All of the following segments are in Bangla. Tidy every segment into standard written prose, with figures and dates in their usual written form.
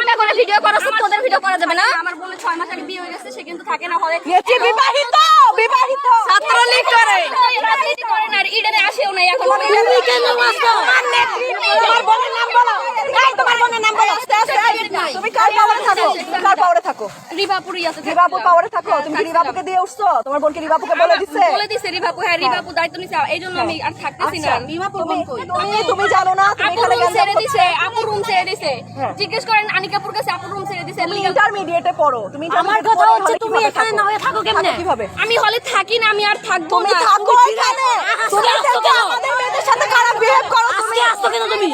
উল্টা করে ভিডিও করা তোদের ভিডিও করা যাবে না। আমার বোনের 6 মাস আগে বিয়ে হয়ে গেছে, সে কিন্তু থাকে না হলে বিবাহিত ছাত্রলীগ করে রাজনীতি করে না, ইডেনে আসেও না এখন। তুমি কেন আসছো? তোমার বোনের নাম বলো। এই তোমার বোনের নাম বলো। তুমি কার পাওয়ারে থাকো? কার পাওয়ারে থাকো? রিভাপুরই আছে। রিভাপুর পাওয়ারে থাকো। তুমি রিভাপুকে দিয়ে উঠছো? তোমার বোনকে রিভাপুকে বলে দিছে? বলে দিছে রিভাপু। হ্যাঁ, রিভাপু দায়িত্ব নিছে, এইজন্য আমি আর থাকতেছি না। রিভাপুর বোন কই? তুমি জানো না তুমি আপু এখানে রুম ছেড়ে দিছে, আপু রুম ছেড়ে দিছে। জিজ্ঞেস করেন আনিকাপুর কাছে, আপু রুম ছেড়ে দিছে। তুমি ইন্টারমিডিয়েটে পড়ো। তুমি আমার কথা হচ্ছে তুমি এখানে না হয়ে থাকো কেমনে? কিভাবে? আমি হলে থাকি না, আমি আর থাকবো তুমি না। থাকো এখানে। তুমি থেকে আমাদের মেয়েদের সাথে খারাপ বিহেভ করো তুমি। আসছো কেন তুমি?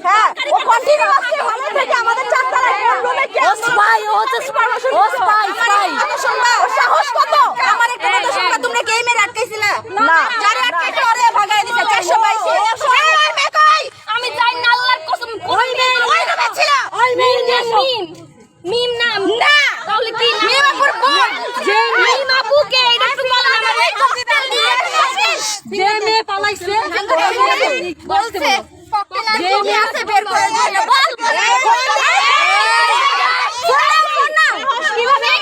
হ্যাঁ, ও কন্টিনিউ আসছে ভালো থেকে আমাদের চারতলায় কোন রুমে কি? ও স্পাই, ও হচ্ছে ও স্পাই। শুনবা ওর সাহস কত? আমার একটা কথা শুনবা, তোমরা গেমের আটকাইছিলা না যারা আটকাইছে ওরে ভাগায় দিছে 422 আমি চাই না, আল্লাহর কসম। ওই রুমে ছিল মিম নাম না, তাহলে কি নাম? মিমাপুর বোন। যে মিমাপুকে এটা একটু বলো না। যে মেয়ে পালাইছে বলছে ককটেল আর কি আছে বের করে দিল। বল কিভাবে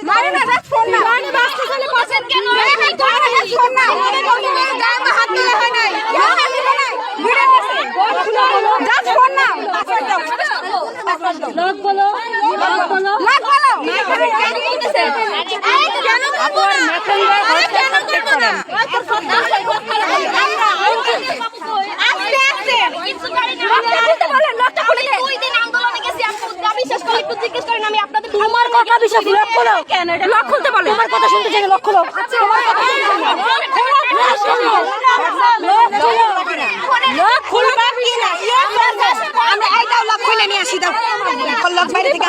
মারে না ফোন না মানে বাসতে চলে পছন্দ কেন ফোন না গায়ে হাত দিলে হয় নাই ভিড়ে গেছে জাস্ট ফোন না লোক বলো লাগ বলো কেন বলতেছে এই কেন বলবো না কেন করবো না আস্তে আস্তে কিছু পারি না আপনি বলেন লকটা খুলে দেন। 2 দিন আন্দোলনে গেছি, আপনি বিশ্বাস করেন, একটু জিজ্ঞেস করেন। আমি আপনাদের তোমার কথা বিশ্বাস লক খোলো কেন এটা লক খুলতে বলেন? তোমার কথা শুনতে চাই লক খোলো লক খুলবা কি না আমরা এইটাও লক খুলে নিয়ে আসি দাও লক বাইরে থেকে